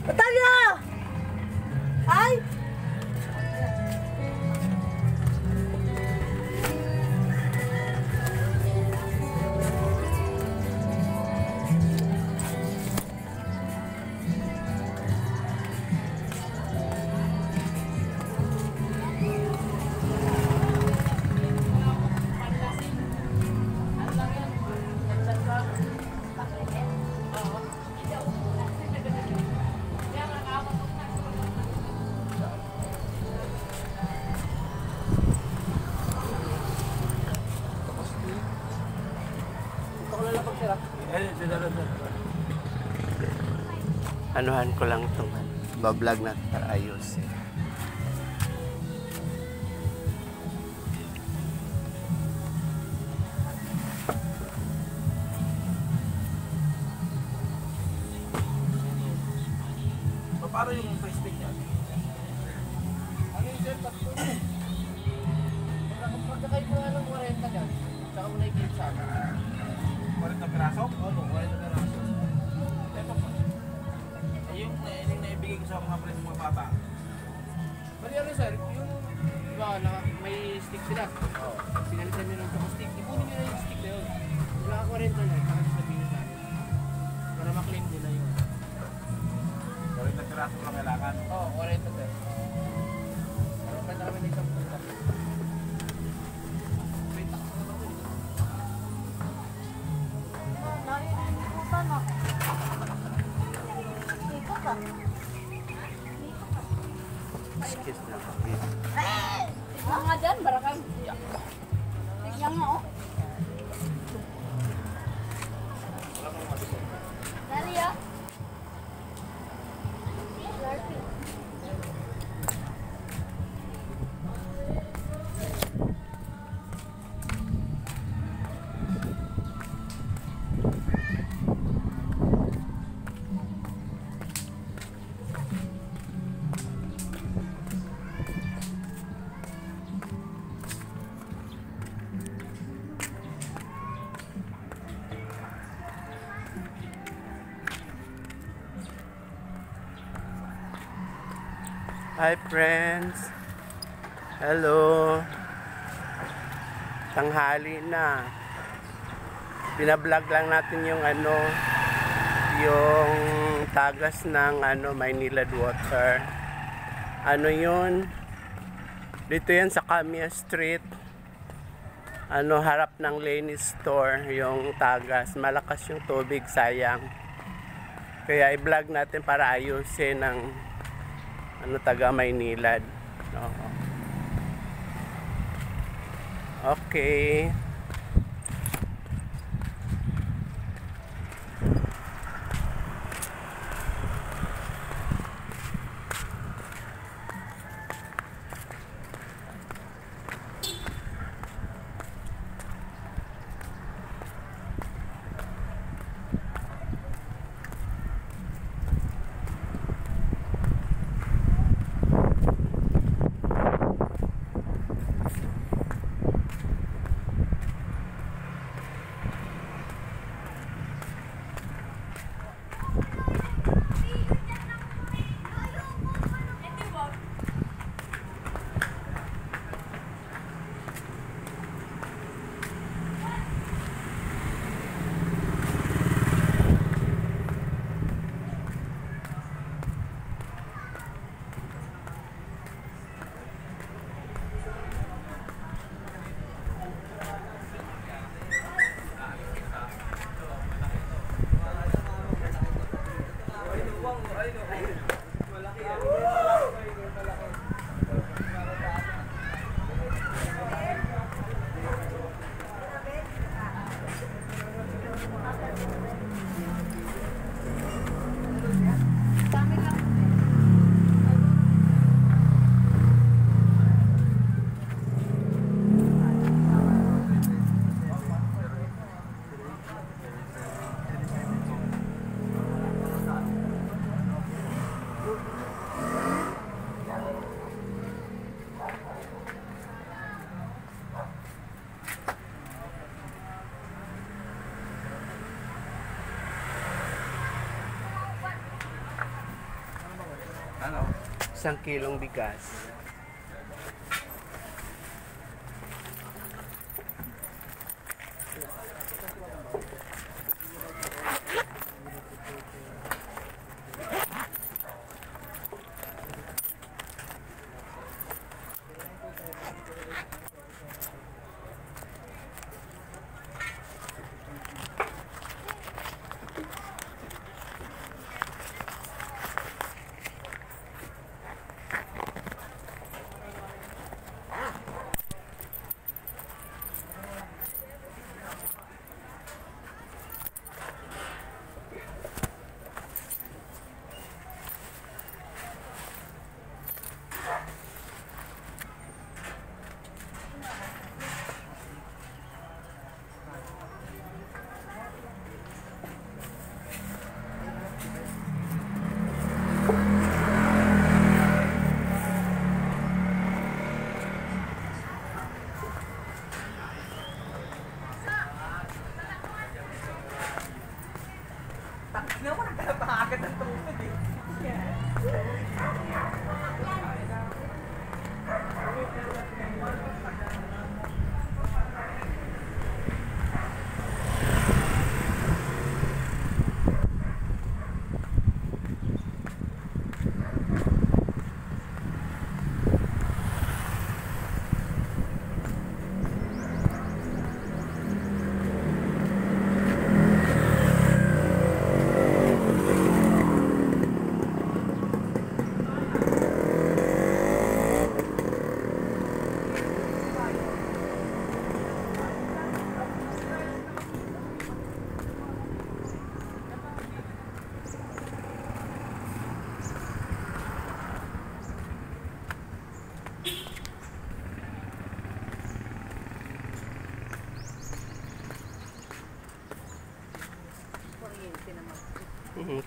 Natalia! Ay! Anuhan ko lang itong bablog natin para ayusin. Paano yung face stick niya? Ano yung sir? Pagkakay mo nga ng 40 dyan, tsaka mo na i-clip sa akin. 40 piraso? Oo, 40 piraso. Yung naibigay ko sa mga friends mga bata. Bali ano sir, yung diba, may stick sila. Pinalitan nyo ng tsaka stick. Ipunin nyo na yung stick na yun. Wala ka 40 na, saka sabihin sa akin. Para maklaim nila yun. 40 piraso lang kailangan? Oo, 40 sir. Pero pwede namin na isang punta. Wait, takas na naman. Naiinibutan na. Excuse na. Tignan nga dyan, barakang. Tignan nga, oh. Dali, ah. Hi friends! Hello! Tanghali na. Binablog lang natin yung yung tagas ng Maynilad Water. Yun? Dito yan sa Camia Street. Harap ng Lenny Store yung tagas. Malakas yung tubig, sayang. Kaya i-vlog natin para ayusin ng taga Maynilad. Okay. Isang kilong bigas.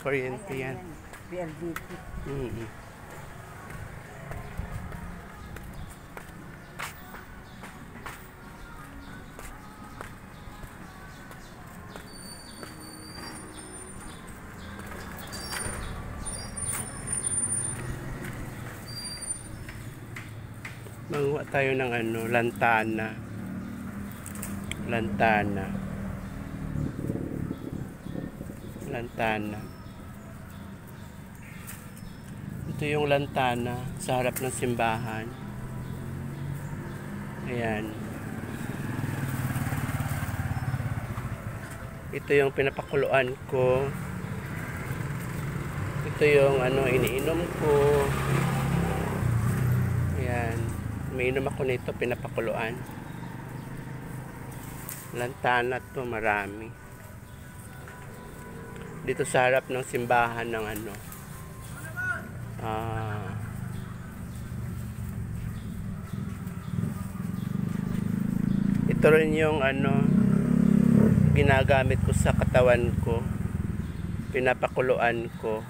Kuryente yan. BLDT. Manguha tayo ng lantana. Lantana. Ito yung lantana sa harap ng simbahan. Ayan. Ito yung pinapakuluan ko. Ito yung iniinom ko. Ayan. Umiinom ako nito, pinapakuluan. Lantana to, marami. Dito sa harap ng simbahan ng ito rin yung ginagamit ko sa katawan ko, pinapakuluan ko,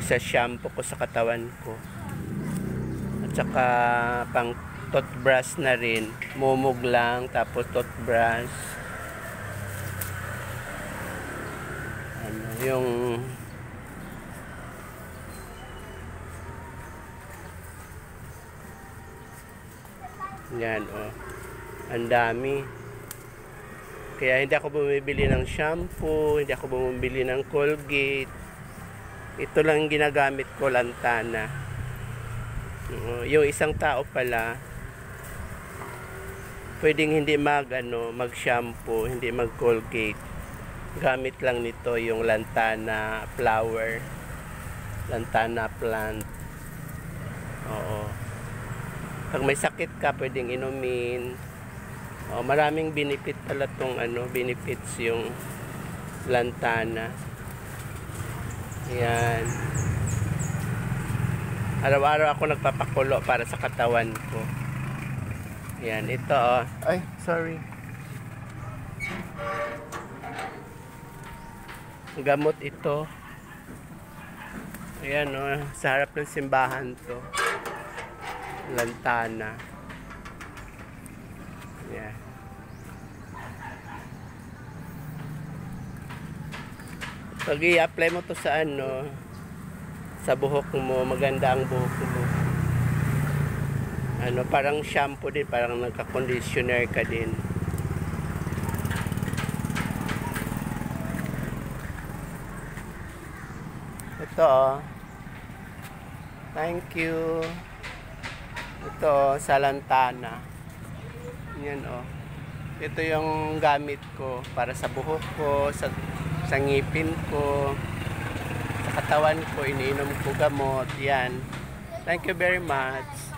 sa shampoo ko sa katawan ko, at saka pang toothbrush na rin, mumug lang tapos toothbrush, yung yan, ang dami. Kaya hindi ako bumibili ng shampoo, hindi ako bumibili ng Colgate. Ito lang ginagamit ko, lantana. Yung isang tao pala pwedeng hindi mag shampoo, hindi mag Colgate. Gamit lang nito yung lantana flower, lantana plant. Oo. Pag may sakit ka, pwedeng inumin. Maraming benefit pala tong benefits yung lantana. Yan. Araw-araw ako nagpapakulo para sa katawan ko. Yan, ito Ay, sorry. Gamot ito. Ayan sa harap ng simbahan to. Lantana. Yan. Pag i-apply mo to sa sa buhok mo, maganda ang buhok mo. Ano, parang shampoo din, parang nagka-conditioner ka din. Ito oh. Thank you. Ito oh, sa Lantana. Yan oh. Ito yung gamit ko para sa buhok ko, sa ngipin ko, sa katawan ko, iniinom ko gamot. Yan. Thank you very much.